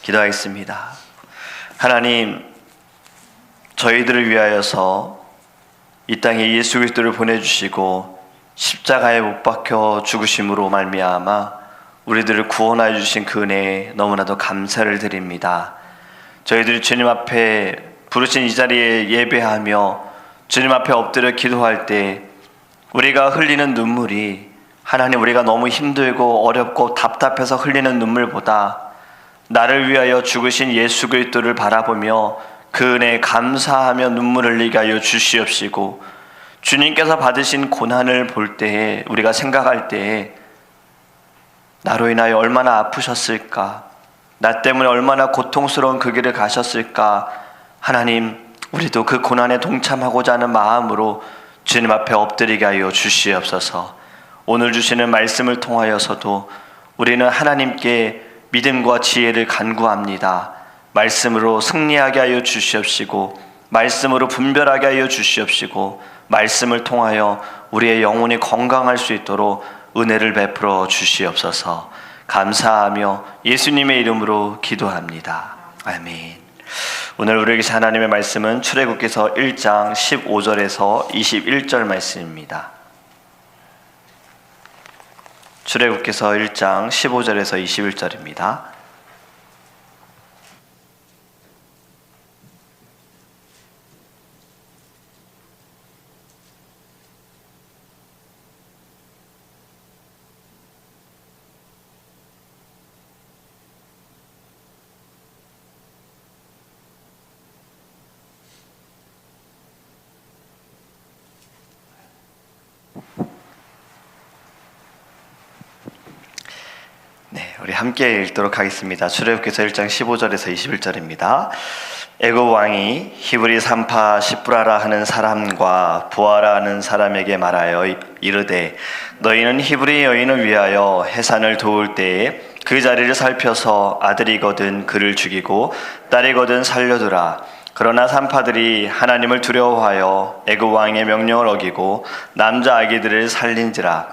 기도하겠습니다. 하나님, 저희들을 위하여서 이 땅에 예수 그리스도를 보내주시고 십자가에 못 박혀 죽으심으로 말미암아 우리들을 구원하여 주신 그 은혜에 너무나도 감사를 드립니다. 저희들이 주님 앞에 부르신 이 자리에 예배하며 주님 앞에 엎드려 기도할 때 우리가 흘리는 눈물이 하나님, 우리가 너무 힘들고 어렵고 답답해서 흘리는 눈물보다 나를 위하여 죽으신 예수 그리스도를 바라보며 그 은혜에 감사하며 눈물을 흘리게 하여 주시옵시고, 주님께서 받으신 고난을 볼 때에, 우리가 생각할 때에 나로 인하여 얼마나 아프셨을까, 나 때문에 얼마나 고통스러운 그 길을 가셨을까, 하나님, 우리도 그 고난에 동참하고자 하는 마음으로 주님 앞에 엎드리게 하여 주시옵소서. 오늘 주시는 말씀을 통하여서도 우리는 하나님께 믿음과 지혜를 간구합니다. 말씀으로 승리하게 하여 주시옵시고, 말씀으로 분별하게 하여 주시옵시고, 말씀을 통하여 우리의 영혼이 건강할 수 있도록 은혜를 베풀어 주시옵소서. 감사하며 예수님의 이름으로 기도합니다. 아멘. 오늘 우리에게 주신 하나님의 말씀은 출애굽기서 1장 15절에서 21절 말씀입니다. 출애굽기서 1장 15절에서 21절입니다. 우리 함께 읽도록 하겠습니다. 출애굽기서 1장 15절에서 21절입니다. 애굽 왕이 히브리 산파 시브라라 하는 사람과 부하라 하는 사람에게 말하여 이르되, 너희는 히브리 여인을 위하여 해산을 도울 때에 그 자리를 살펴서 아들이거든 그를 죽이고 딸이거든 살려두라. 그러나 산파들이 하나님을 두려워하여 애굽 왕의 명령을 어기고 남자 아기들을 살린지라.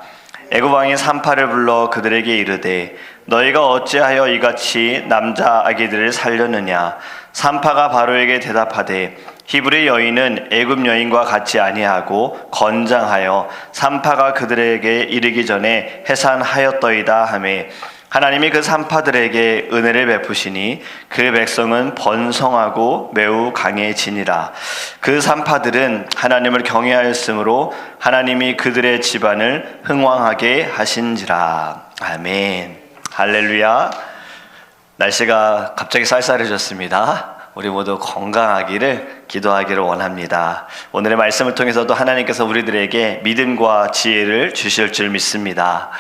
애굽 왕이 산파를 불러 그들에게 이르되, 너희가 어찌하여 이같이 남자 아기들을 살렸느냐? 산파가 바로에게 대답하되, 히브리 여인은 애굽 여인과 같이 아니하고 건장하여 산파가 그들에게 이르기 전에 해산하였더이다 하매, 하나님이 그 산파들에게 은혜를 베푸시니 그 백성은 번성하고 매우 강해지니라. 그 산파들은 하나님을 경외하였으므로 하나님이 그들의 집안을 흥왕하게 하신지라. 아멘. 할렐루야. 날씨가 갑자기 쌀쌀해졌습니다. 우리 모두 건강하기를 기도하기를 원합니다. 오늘의 말씀을 통해서도 하나님께서 우리들에게 믿음과 지혜를 주실 줄 믿습니다.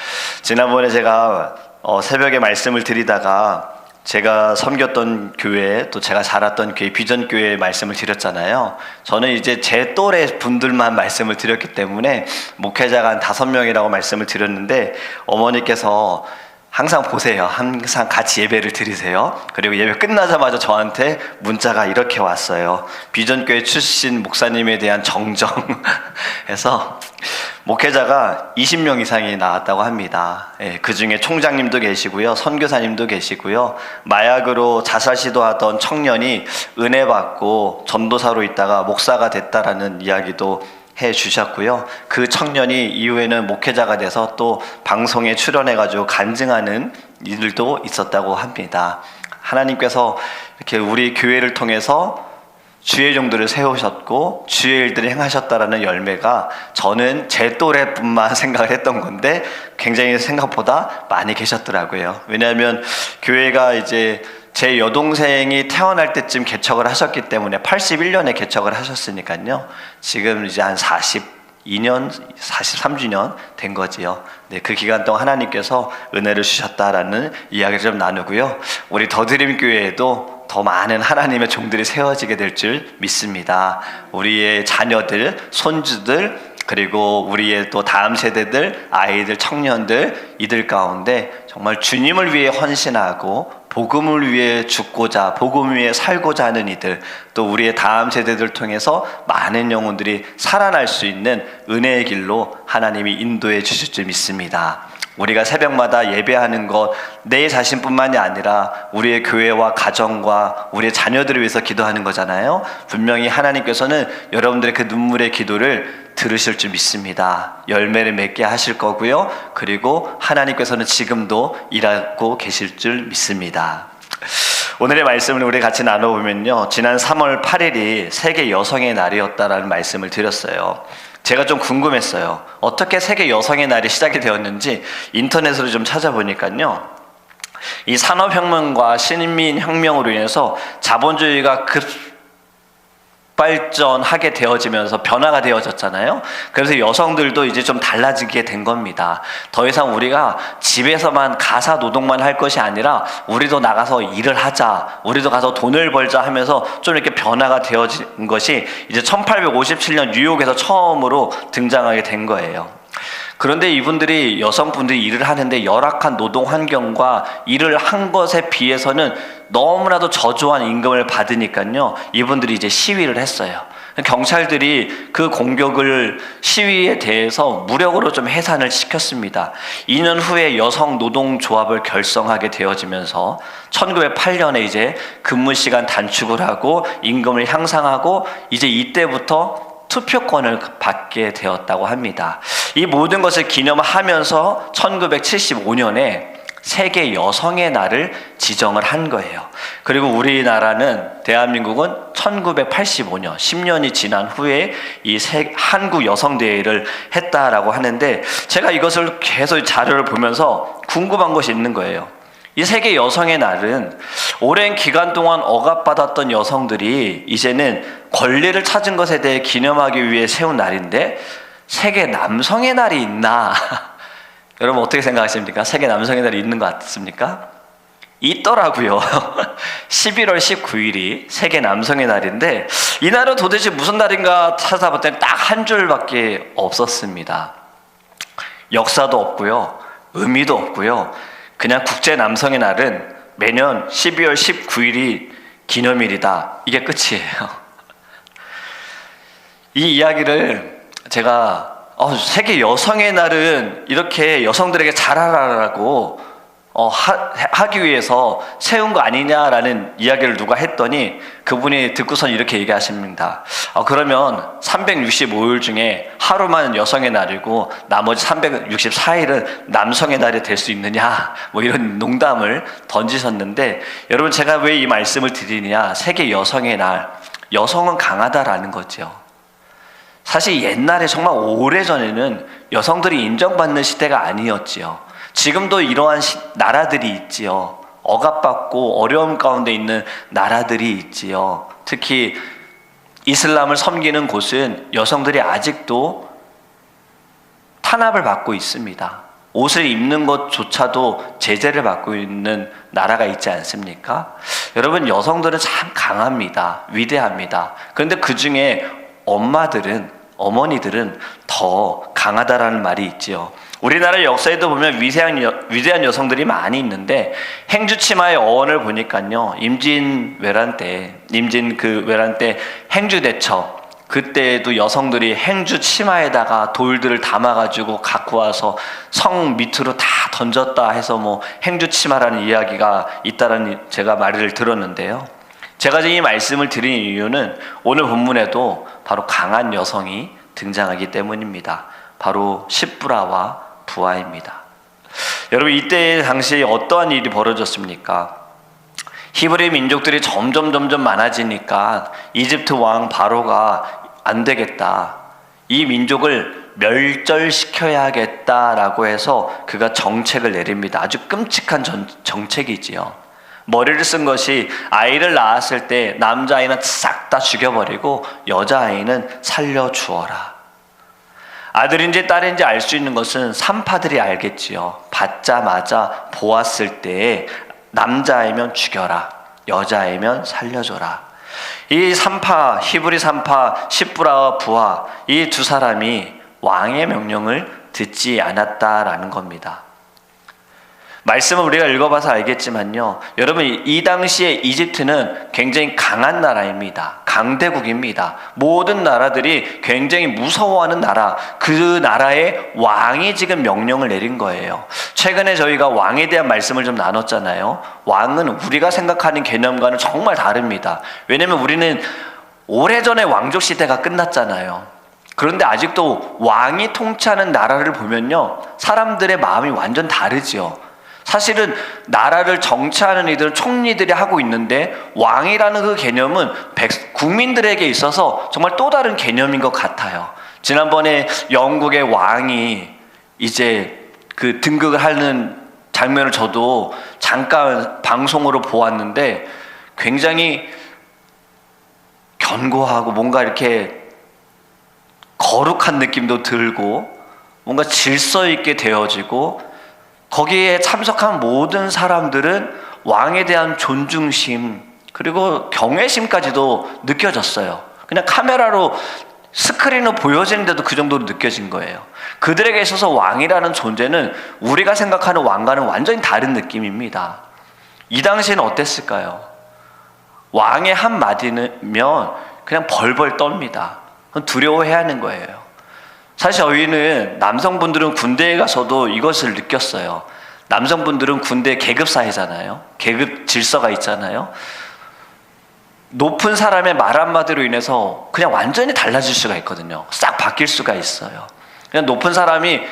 지난번에 제가 새벽에 말씀을 드리다가 제가 섬겼던 교회, 또 제가 자랐던 교회, 비전교회 말씀을 드렸잖아요. 저는 이제 제 또래 분들만 말씀을 드렸기 때문에 목회자가 한 5명이라고 말씀을 드렸는데, 어머니께서 항상 보세요. 항상 같이 예배를 드리세요. 그리고 예배 끝나자마자 저한테 문자가 이렇게 왔어요. 비전교회 출신 목사님에 대한 정정해서 목회자가 20명 이상이 나왔다고 합니다. 그 중에 총장님도 계시고요, 선교사님도 계시고요, 마약으로 자살 시도하던 청년이 은혜 받고 전도사로 있다가 목사가 됐다라는 이야기도 해 주셨고요. 그 청년이 이후에는 목회자가 돼서 또 방송에 출연해가지고 간증하는 일들도 있었다고 합니다. 하나님께서 이렇게 우리 교회를 통해서 주의 종들을 세우셨고 주의 일들을 행하셨다라는 열매가, 저는 제 또래뿐만 생각을 했던 건데 굉장히 생각보다 많이 계셨더라고요. 왜냐하면 교회가 이제 제 여동생이 태어날 때쯤 개척을 하셨기 때문에 81년에 개척을 하셨으니까요. 지금 이제 한 42년, 43주년 된 거지요. 네, 그 기간 동안 하나님께서 은혜를 주셨다라는 이야기를 좀 나누고요. 우리 더드림 교회에도 더 많은 하나님의 종들이 세워지게 될 줄 믿습니다. 우리의 자녀들, 손주들, 그리고 우리의 또 다음 세대들, 아이들, 청년들, 이들 가운데 정말 주님을 위해 헌신하고 복음을 위해 죽고자, 복음 위해 살고자 하는 이들, 또 우리의 다음 세대들 통해서 많은 영혼들이 살아날 수 있는 은혜의 길로 하나님이 인도해 주실 줄 믿습니다. 우리가 새벽마다 예배하는 것, 내 자신뿐만이 아니라 우리의 교회와 가정과 우리의 자녀들을 위해서 기도하는 거잖아요. 분명히 하나님께서는 여러분들의 그 눈물의 기도를 들으실 줄 믿습니다. 열매를 맺게 하실 거고요. 그리고 하나님께서는 지금도 일하고 계실 줄 믿습니다. 오늘의 말씀을 우리 같이 나눠보면요, 지난 3월 8일이 세계 여성의 날이었다라는 말씀을 드렸어요. 제가 좀 궁금했어요. 어떻게 세계 여성의 날이 시작이 되었는지 인터넷으로 좀 찾아보니까요, 이 산업혁명과 시민혁명으로 인해서 자본주의가 발전하게 되어지면서 변화가 되어졌잖아요. 그래서 여성들도 이제 좀 달라지게 된 겁니다. 더 이상 우리가 집에서만 가사 노동만 할 것이 아니라 우리도 나가서 일을 하자, 우리도 가서 돈을 벌자 하면서 좀 이렇게 변화가 되어진 것이 이제 1857년 뉴욕에서 처음으로 등장하게 된 거예요. 그런데 이분들이, 여성분들이 일을 하는데 열악한 노동 환경과 일을 한 것에 비해서는 너무나도 저조한 임금을 받으니까요, 이분들이 이제 시위를 했어요. 경찰들이 그 공격을, 시위에 대해서 무력으로 좀 해산을 시켰습니다. 2년 후에 여성 노동조합을 결성하게 되어지면서 1908년에 이제 근무 시간 단축을 하고 임금을 향상하고 이제 이때부터 투표권을 받게 되었다고 합니다. 이 모든 것을 기념하면서 1975년에 세계 여성의 날을 지정을 한 거예요. 그리고 우리나라는, 대한민국은 1985년, 10년이 지난 후에 이 한국 여성대회를 했다라고 하는데, 제가 이것을 계속 자료를 보면서 궁금한 것이 있는 거예요. 이 세계 여성의 날은 오랜 기간 동안 억압받았던 여성들이 이제는 권리를 찾은 것에 대해 기념하기 위해 세운 날인데, 세계 남성의 날이 있나? 여러분 어떻게 생각하십니까? 세계 남성의 날이 있는 것 같습니까? 있더라고요. 11월 19일이 세계 남성의 날인데, 이 날은 도대체 무슨 날인가 찾아봤더니 딱 한 줄밖에 없었습니다. 역사도 없고요, 의미도 없고요. 그냥 국제 남성의 날은 매년 12월 19일이 기념일이다, 이게 끝이에요. 이 이야기를 제가 세계 여성의 날은 이렇게 여성들에게 잘하라고 하기 위해서 세운 거 아니냐라는 이야기를 누가 했더니, 그분이 듣고선 이렇게 얘기하십니다. 그러면 365일 중에 하루만 여성의 날이고 나머지 364일은 남성의 날이 될 수 있느냐, 뭐 이런 농담을 던지셨는데, 여러분 제가 왜 이 말씀을 드리느냐, 세계 여성의 날, 여성은 강하다라는 거죠. 사실 옛날에, 정말 오래전에는 여성들이 인정받는 시대가 아니었지요. 지금도 이러한 나라들이 있지요. 억압받고 어려움 가운데 있는 나라들이 있지요. 특히 이슬람을 섬기는 곳은 여성들이 아직도 탄압을 받고 있습니다. 옷을 입는 것조차도 제재를 받고 있는 나라가 있지 않습니까? 여러분, 여성들은 참 강합니다. 위대합니다. 그런데 그 중에 어머니들은 더 강하다라는 말이 있지요. 우리나라 역사에도 보면 위대한 여성들이 많이 있는데, 행주치마의 어원을 보니까요, 임진왜란 때 행주대첩, 그때에도 여성들이 행주치마에다가 돌들을 담아가지고 갖고 와서 성 밑으로 다 던졌다 해서 뭐 행주치마라는 이야기가 있다라는 제가 말을 들었는데요. 제가 이 말씀을 드린 이유는 오늘 본문에도 바로 강한 여성이 등장하기 때문입니다. 바로 십브라와 부하입니다. 여러분, 이때 당시에 어떠한 일이 벌어졌습니까? 히브리 민족들이 점점 많아지니까 이집트 왕 바로가 안 되겠다, 이 민족을 멸절시켜야겠다라고 해서 그가 정책을 내립니다. 아주 끔찍한 정책이지요. 머리를 쓴 것이, 아이를 낳았을 때 남자아이는 싹 다 죽여버리고 여자아이는 살려주어라. 아들인지 딸인지 알 수 있는 것은 산파들이 알겠지요. 받자마자 보았을 때에 남자아이면 죽여라, 여자아이면 살려줘라. 이 산파, 히브리 산파 십브라와 부하, 이 두 사람이 왕의 명령을 듣지 않았다라는 겁니다. 말씀을 우리가 읽어봐서 알겠지만요, 여러분, 이 당시에 이집트는 굉장히 강한 나라입니다. 강대국입니다. 모든 나라들이 굉장히 무서워하는 나라, 그 나라의 왕이 지금 명령을 내린 거예요. 최근에 저희가 왕에 대한 말씀을 좀 나눴잖아요. 왕은 우리가 생각하는 개념과는 정말 다릅니다. 왜냐면 우리는 오래전에 왕족 시대가 끝났잖아요. 그런데 아직도 왕이 통치하는 나라를 보면요, 사람들의 마음이 완전 다르죠. 사실은 나라를 정치하는 이들은 총리들이 하고 있는데, 왕이라는 그 개념은 국민들에게 있어서 정말 또 다른 개념인 것 같아요. 지난번에 영국의 왕이 이제 그 등극을 하는 장면을 저도 잠깐 방송으로 보았는데, 굉장히 견고하고 뭔가 이렇게 거룩한 느낌도 들고 뭔가 질서 있게 되어지고, 거기에 참석한 모든 사람들은 왕에 대한 존중심 그리고 경외심까지도 느껴졌어요. 그냥 카메라로 스크린으로 보여지는데도 그 정도로 느껴진 거예요. 그들에게 있어서 왕이라는 존재는 우리가 생각하는 왕과는 완전히 다른 느낌입니다. 이 당시에는 어땠을까요? 왕의 한마디면 그냥 벌벌 떱니다. 두려워해야 하는 거예요. 사실 저희는 남성분들은 군대에 가서도 이것을 느꼈어요. 남성분들은 군대 계급 사회잖아요. 계급 질서가 있잖아요. 높은 사람의 말 한마디로 인해서 그냥 완전히 달라질 수가 있거든요. 싹 바뀔 수가 있어요. 그냥 높은 사람이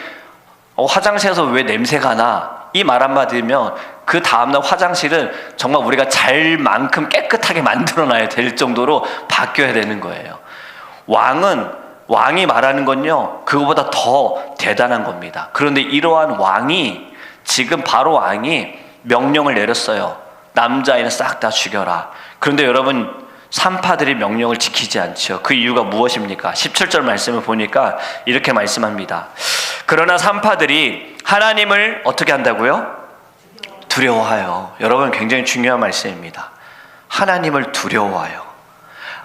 화장실에서 왜 냄새가 나? 이 말 한마디면 그 다음날 화장실은 정말 우리가 잘 만큼 깨끗하게 만들어놔야 될 정도로 바뀌어야 되는 거예요. 왕이 말하는 건요, 그거보다 더 대단한 겁니다. 그런데 이러한 왕이, 지금 바로 왕이 명령을 내렸어요. 남자아이는 싹 다 죽여라. 그런데 여러분, 산파들이 명령을 지키지 않죠. 그 이유가 무엇입니까? 17절 말씀을 보니까 이렇게 말씀합니다. 그러나 산파들이 하나님을 어떻게 한다고요? 두려워하여. 여러분, 굉장히 중요한 말씀입니다. 하나님을 두려워하여.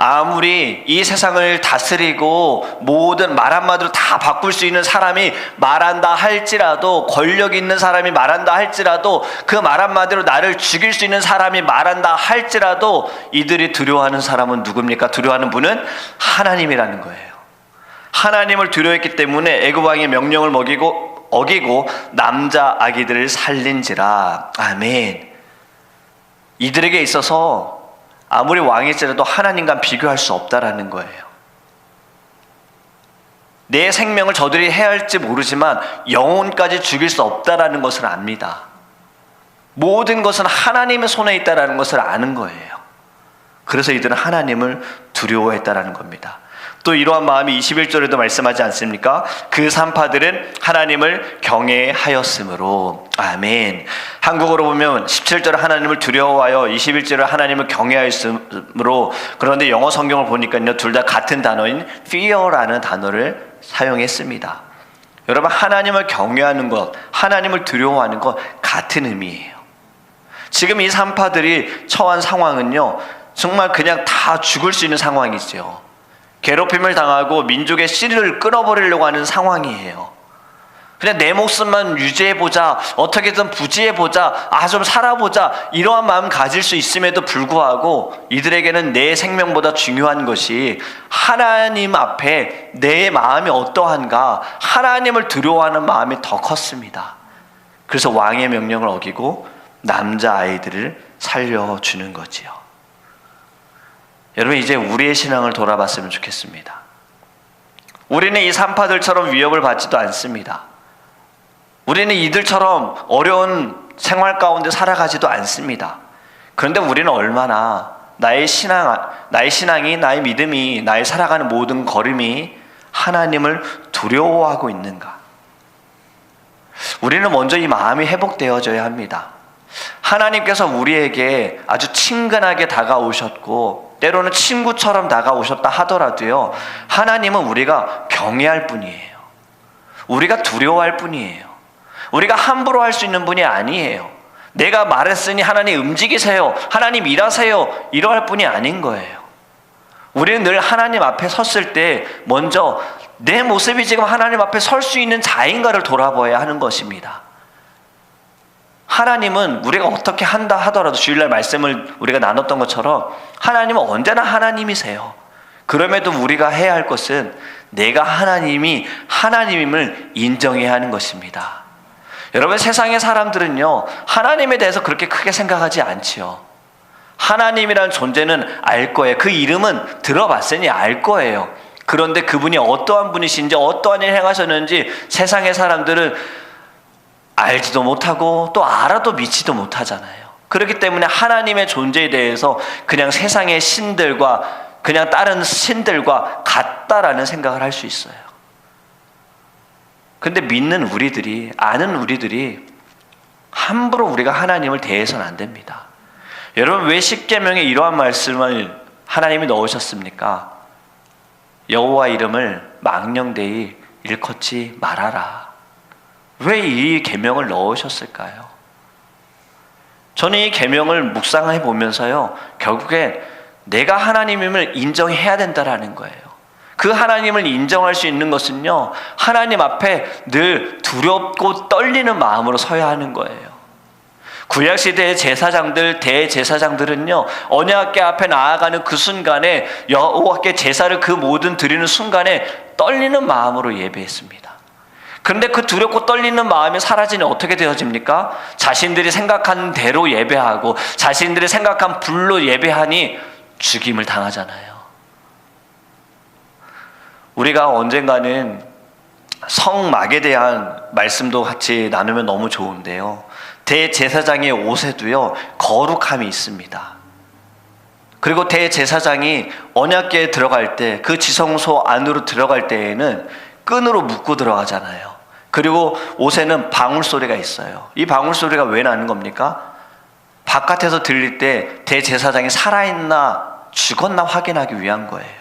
아무리 이 세상을 다스리고 모든 말 한마디로 다 바꿀 수 있는 사람이 말한다 할지라도, 권력 있는 사람이 말한다 할지라도, 그 말 한마디로 나를 죽일 수 있는 사람이 말한다 할지라도, 이들이 두려워하는 사람은 누굽니까? 두려워하는 분은 하나님이라는 거예요. 하나님을 두려워했기 때문에 애굽 왕의 명령을 어기고 남자 아기들을 살린지라. 아멘. 이들에게 있어서 아무리 왕일지라도 하나님과 비교할 수 없다라는 거예요. 내 생명을 저들이 해할지 모르지만 영혼까지 죽일 수 없다라는 것을 압니다. 모든 것은 하나님의 손에 있다라는 것을 아는 거예요. 그래서 이들은 하나님을 두려워했다라는 겁니다. 또 이러한 마음이 21절에도 말씀하지 않습니까? 그 산파들은 하나님을 경외하였으므로. 아멘. 한국어로 보면 17절에 하나님을 두려워하여 21절에 하나님을 경외하였으므로. 그런데 영어 성경을 보니까요, 둘 다 같은 단어인 fear라는 단어를 사용했습니다. 여러분, 하나님을 경외하는 것, 하나님을 두려워하는 것 같은 의미예요. 지금 이 산파들이 처한 상황은요, 정말 그냥 다 죽을 수 있는 상황이죠. 괴롭힘을 당하고 민족의 씨를 끊어버리려고 하는 상황이에요. 그냥 내 목숨만 유지해보자, 어떻게든 부지해보자, 좀 살아보자, 이러한 마음 가질 수 있음에도 불구하고 이들에게는 내 생명보다 중요한 것이 하나님 앞에 내 마음이 어떠한가, 하나님을 두려워하는 마음이 더 컸습니다. 그래서 왕의 명령을 어기고 남자아이들을 살려주는 거지요. 여러분, 이제 우리의 신앙을 돌아봤으면 좋겠습니다. 우리는 이 산파들처럼 위협을 받지도 않습니다. 우리는 이들처럼 어려운 생활 가운데 살아가지도 않습니다. 그런데 우리는 얼마나 나의 신앙이, 나의 믿음이, 나의 살아가는 모든 걸음이 하나님을 두려워하고 있는가? 우리는 먼저 이 마음이 회복되어져야 합니다. 하나님께서 우리에게 아주 친근하게 다가오셨고 때로는 친구처럼 다가오셨다 하더라도요, 하나님은 우리가 경외할 뿐이에요. 우리가 두려워할 뿐이에요. 우리가 함부로 할 수 있는 분이 아니에요. 내가 말했으니 하나님 움직이세요, 하나님 일하세요, 이러할 분이 아닌 거예요. 우리는 늘 하나님 앞에 섰을 때 먼저 내 모습이 지금 하나님 앞에 설 수 있는 자인가를 돌아봐야 하는 것입니다. 하나님은 우리가 어떻게 한다 하더라도 주일날 말씀을 우리가 나눴던 것처럼 하나님은 언제나 하나님이세요. 그럼에도 우리가 해야 할 것은 내가 하나님이 하나님임을 인정해야 하는 것입니다. 여러분, 세상의 사람들은요, 하나님에 대해서 그렇게 크게 생각하지 않지요. 하나님이라는 존재는 알 거예요. 그 이름은 들어봤으니 알 거예요. 그런데 그분이 어떠한 분이신지 어떠한 일을 행하셨는지 세상의 사람들은 알지도 못하고 또 알아도 믿지도 못하잖아요. 그렇기 때문에 하나님의 존재에 대해서 그냥 세상의 신들과 그냥 다른 신들과 같다라는 생각을 할 수 있어요. 근데 믿는 우리들이, 아는 우리들이 함부로 우리가 하나님을 대해서는 안 됩니다. 여러분, 왜 십계명에 이러한 말씀을 하나님이 넣으셨습니까? 여호와 이름을 망령되이 일컫지 말아라. 왜 이 계명을 넣으셨을까요? 저는 이 계명을 묵상해 보면서요, 결국에 내가 하나님임을 인정해야 된다라는 거예요. 그 하나님을 인정할 수 있는 것은요, 하나님 앞에 늘 두렵고 떨리는 마음으로 서야 하는 거예요. 구약시대의 제사장들, 대제사장들은요, 언약궤 앞에 나아가는 그 순간에, 여호와께 제사를 그 모든 드리는 순간에 떨리는 마음으로 예배했습니다. 그런데 그 두렵고 떨리는 마음이 사라지니 어떻게 되어집니까? 자신들이 생각한 대로 예배하고 자신들이 생각한 불로 예배하니 죽임을 당하잖아요. 우리가 언젠가는 성막에 대한 말씀도 같이 나누면 너무 좋은데요, 대제사장의 옷에도요 거룩함이 있습니다. 그리고 대제사장이 언약궤에 들어갈 때, 그 지성소 안으로 들어갈 때에는 끈으로 묶고 들어가잖아요. 그리고 옷에는 방울소리가 있어요. 이 방울소리가 왜 나는 겁니까? 바깥에서 들릴 때 대제사장이 살아있나 죽었나 확인하기 위한 거예요.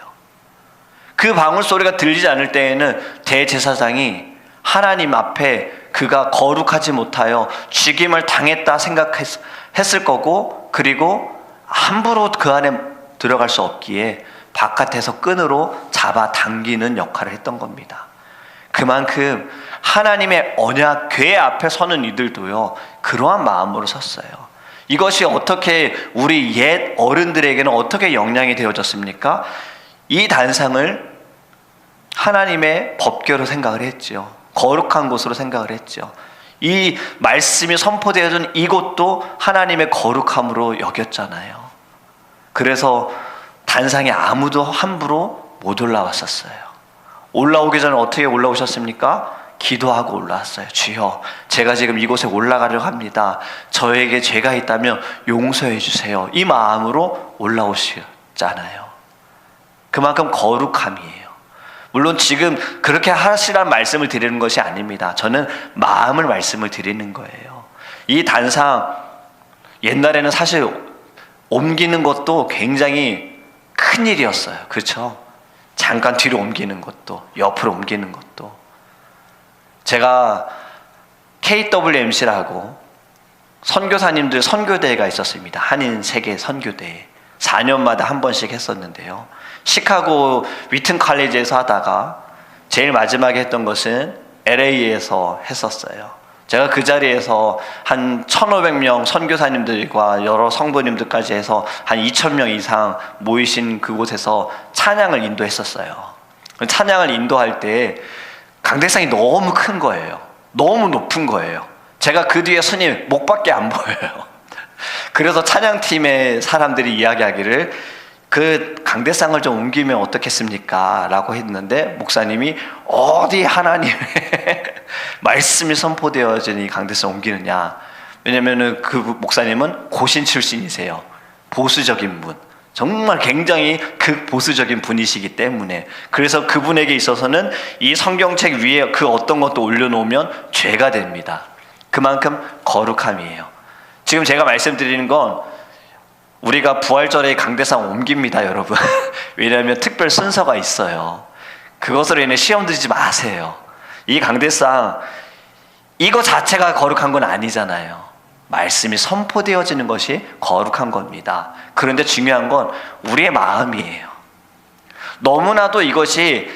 그 방울소리가 들리지 않을 때에는 대제사장이 하나님 앞에 그가 거룩하지 못하여 죽임을 당했다 생각했을 거고, 그리고 함부로 그 안에 들어갈 수 없기에 바깥에서 끈으로 잡아 당기는 역할을 했던 겁니다. 그만큼 하나님의 언약궤 앞에 서는 이들도요 그러한 마음으로 섰어요. 이것이 어떻게 우리 옛 어른들에게는 어떻게 영향이 되어졌습니까? 이 단상을 하나님의 법궤로 생각을 했죠. 거룩한 곳으로 생각을 했죠. 이 말씀이 선포되어진 이곳도 하나님의 거룩함으로 여겼잖아요. 그래서 단상에 아무도 함부로 못 올라왔었어요. 올라오기 전에 어떻게 올라오셨습니까? 기도하고 올라왔어요. 주여, 제가 지금 이곳에 올라가려고 합니다. 저에게 죄가 있다면 용서해 주세요. 이 마음으로 올라오셨잖아요. 그만큼 거룩함이에요. 물론 지금 그렇게 하시라는 말씀을 드리는 것이 아닙니다. 저는 마음을 말씀을 드리는 거예요. 이 단상, 옛날에는 사실 옮기는 것도 굉장히 큰 일이었어요. 그렇죠? 잠깐 뒤로 옮기는 것도, 옆으로 옮기는 것도. 제가 KWMC라고 선교사님들 선교대회가 있었습니다. 한인 세계 선교대회. 4년마다 한 번씩 했었는데요, 시카고 위튼 칼리지에서 하다가 제일 마지막에 했던 것은 LA에서 했었어요. 제가 그 자리에서 한 1,500명 선교사님들과 여러 성도님들까지 해서 한 2,000명 이상 모이신 그곳에서 찬양을 인도했었어요. 찬양을 인도할 때 강대상이 너무 큰 거예요. 너무 높은 거예요. 제가 그 뒤에 스님 목밖에 안 보여요. 그래서 찬양팀의 사람들이 이야기하기를 그 강대상을 좀 옮기면 어떻겠습니까? 라고 했는데 목사님이 어디 하나님의 말씀이 선포되어진 이 강대상 옮기느냐. 왜냐면은 그 목사님은 고신 출신이세요. 보수적인 분. 정말 굉장히 극보수적인 분이시기 때문에, 그래서 그분에게 있어서는 이 성경책 위에 그 어떤 것도 올려놓으면 죄가 됩니다. 그만큼 거룩함이에요. 지금 제가 말씀드리는 건 우리가 부활절에 강대상 옮깁니다, 여러분. 왜냐하면 특별 순서가 있어요. 그것으로 인해 시험 들지 마세요. 이 강대상, 이거 자체가 거룩한 건 아니잖아요. 말씀이 선포되어지는 것이 거룩한 겁니다. 그런데 중요한 건 우리의 마음이에요. 너무나도 이것이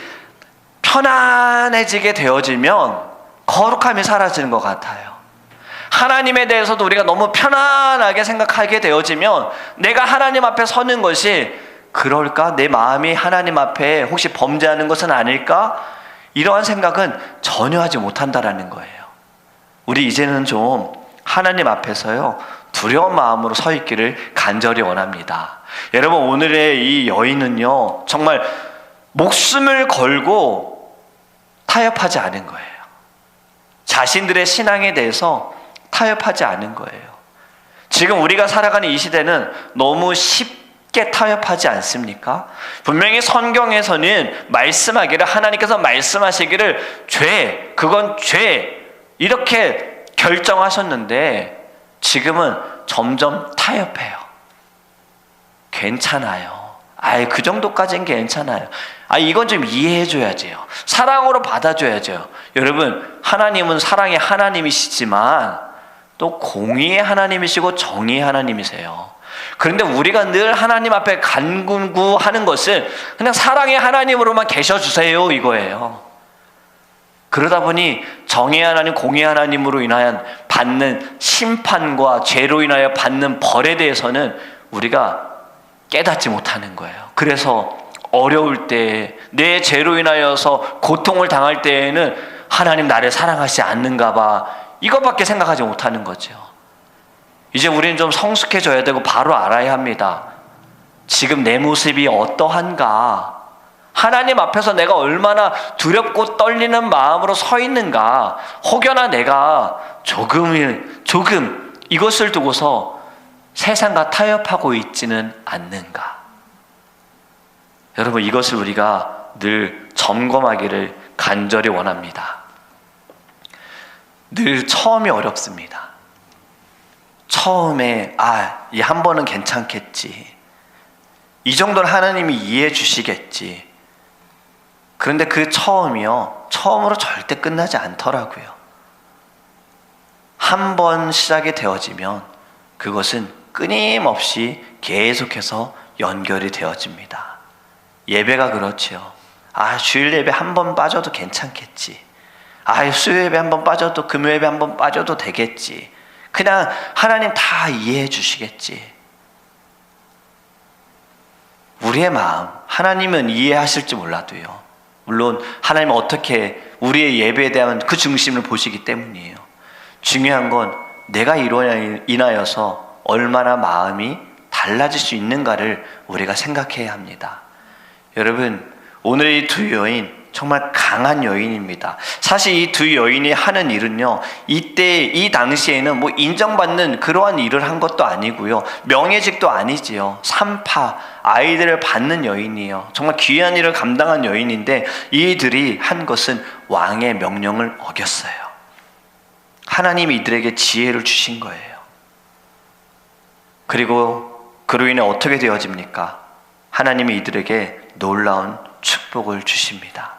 편안해지게 되어지면 거룩함이 사라지는 것 같아요. 하나님에 대해서도 우리가 너무 편안하게 생각하게 되어지면 내가 하나님 앞에 서는 것이 그럴까? 내 마음이 하나님 앞에 혹시 범죄하는 것은 아닐까? 이러한 생각은 전혀 하지 못한다라는 거예요. 우리 이제는 좀 하나님 앞에서요, 두려운 마음으로 서 있기를 간절히 원합니다. 여러분, 오늘의 이 여인은요, 정말 목숨을 걸고 타협하지 않은 거예요. 자신들의 신앙에 대해서 타협하지 않은 거예요. 지금 우리가 살아가는 이 시대는 너무 쉽게 타협하지 않습니까? 분명히 성경에서는 말씀하기를, 하나님께서 말씀하시기를 그건 죄 이렇게 결정하셨는데 지금은 점점 타협해요. 괜찮아요. 그 정도까지는 괜찮아요. 이건 좀 이해해줘야지요. 사랑으로 받아줘야죠. 여러분, 하나님은 사랑의 하나님이시지만 또 공의의 하나님이시고 정의의 하나님이세요. 그런데 우리가 늘 하나님 앞에 간구하는 것은 그냥 사랑의 하나님으로만 계셔주세요, 이거예요. 그러다 보니 정의의 하나님, 공의의 하나님으로 인하여 받는 심판과 죄로 인하여 받는 벌에 대해서는 우리가 깨닫지 못하는 거예요. 그래서 어려울 때, 내 죄로 인하여서 고통을 당할 때에는 하나님 나를 사랑하시지 않는가 봐, 이것밖에 생각하지 못하는 거죠. 이제 우리는 좀 성숙해져야 되고 바로 알아야 합니다. 지금 내 모습이 어떠한가? 하나님 앞에서 내가 얼마나 두렵고 떨리는 마음으로 서 있는가? 혹여나 내가 조금 이것을 두고서 세상과 타협하고 있지는 않는가? 여러분, 이것을 우리가 늘 점검하기를 간절히 원합니다. 늘 처음이 어렵습니다. 처음에 이 한 번은 괜찮겠지, 이 정도는 하나님이 이해해 주시겠지. 그런데 그 처음으로 절대 끝나지 않더라고요. 한 번 시작이 되어지면 그것은 끊임없이 계속해서 연결이 되어집니다. 예배가 그렇지요. 주일 예배 한 번 빠져도 괜찮겠지. 수요 예배 한 번 빠져도, 금요 예배 한 번 빠져도 되겠지. 그냥 하나님 다 이해해 주시겠지. 우리의 마음, 하나님은 이해하실지 몰라도요, 물론 하나님은 어떻게 우리의 예배에 대한 그 중심을 보시기 때문이에요. 중요한 건 내가 이로 인하여서 얼마나 마음이 달라질 수 있는가를 우리가 생각해야 합니다. 여러분, 오늘 이 두 여인 정말 강한 여인입니다. 사실 이 두 여인이 하는 일은요, 이 당시에는 인정받는 그러한 일을 한 것도 아니고요, 명예직도 아니지요. 산파, 아이들을 받는 여인이에요. 정말 귀한 일을 감당한 여인인데 이들이 한 것은 왕의 명령을 어겼어요. 하나님이 이들에게 지혜를 주신 거예요. 그리고 그로 인해 어떻게 되어집니까? 하나님이 이들에게 놀라운 축복을 주십니다.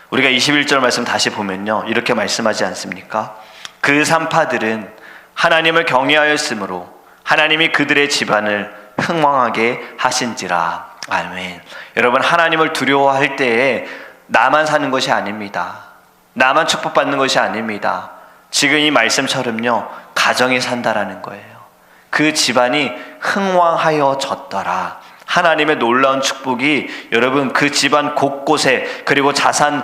우리가 21절 말씀 다시 보면요, 이렇게 말씀하지 않습니까? 그 산파들은 하나님을 경외하였으므로 하나님이 그들의 집안을 흥왕하게 하신지라. 아멘. 여러분, 하나님을 두려워할 때에 나만 사는 것이 아닙니다. 나만 축복받는 것이 아닙니다. 지금 이 말씀처럼요, 가정이 산다라는 거예요. 그 집안이 흥왕하여졌더라. 하나님의 놀라운 축복이 여러분 그 집안 곳곳에, 그리고 자손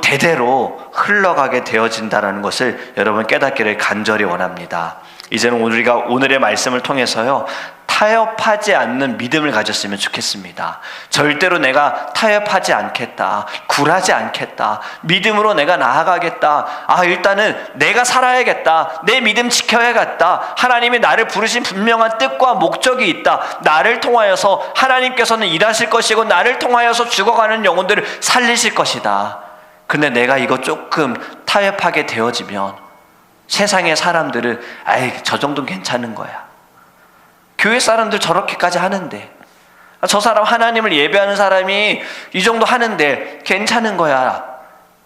대대로 흘러가게 되어진다는 것을 여러분 깨닫기를 간절히 원합니다. 이제는 우리가 오늘의 말씀을 통해서요, 타협하지 않는 믿음을 가졌으면 좋겠습니다. 절대로 내가 타협하지 않겠다, 굴하지 않겠다, 믿음으로 내가 나아가겠다, 일단은 내가 살아야겠다, 내 믿음 지켜야겠다, 하나님이 나를 부르신 분명한 뜻과 목적이 있다, 나를 통하여서 하나님께서는 일하실 것이고 나를 통하여서 죽어가는 영혼들을 살리실 것이다. 근데 내가 이거 조금 타협하게 되어지면 세상의 사람들은 저 정도는 괜찮은 거야, 교회 사람들 저렇게까지 하는데, 저 사람 하나님을 예배하는 사람이 이 정도 하는데 괜찮은 거야,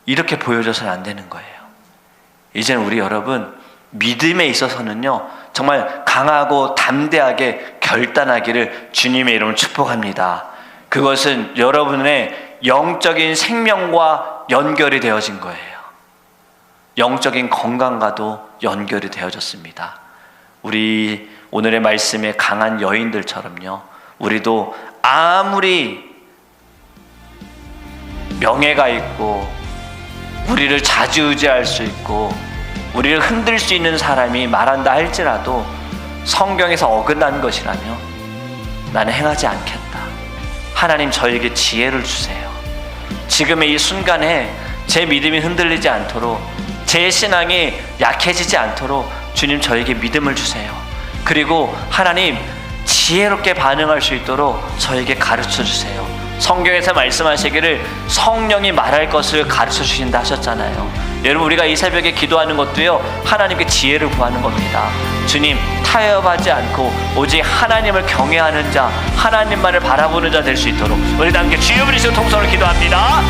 이렇게 보여줘서는 안 되는 거예요. 이제는 우리 여러분 믿음에 있어서는요, 정말 강하고 담대하게 결단하기를 주님의 이름으로 축복합니다. 그것은 여러분의 영적인 생명과 연결이 되어진 거예요. 영적인 건강과도 연결이 되어졌습니다. 우리 오늘의 말씀에 강한 여인들처럼요, 우리도 아무리 명예가 있고 우리를 좌지우지할 수 있고 우리를 흔들 수 있는 사람이 말한다 할지라도 성경에서 어긋난 것이라며 나는 행하지 않겠다. 하나님, 저에게 지혜를 주세요. 지금의 이 순간에 제 믿음이 흔들리지 않도록, 제 신앙이 약해지지 않도록 주님, 저에게 믿음을 주세요. 그리고 하나님, 지혜롭게 반응할 수 있도록 저에게 가르쳐 주세요. 성경에서 말씀하시기를 성령이 말할 것을 가르쳐 주신다 하셨잖아요. 여러분, 우리가 이 새벽에 기도하는 것도요, 하나님께 지혜를 구하는 겁니다. 주님, 타협하지 않고 오직 하나님을 경외하는 자, 하나님만을 바라보는 자 될 수 있도록 우리 다 함께 주여 부르시고 통성을 기도합니다.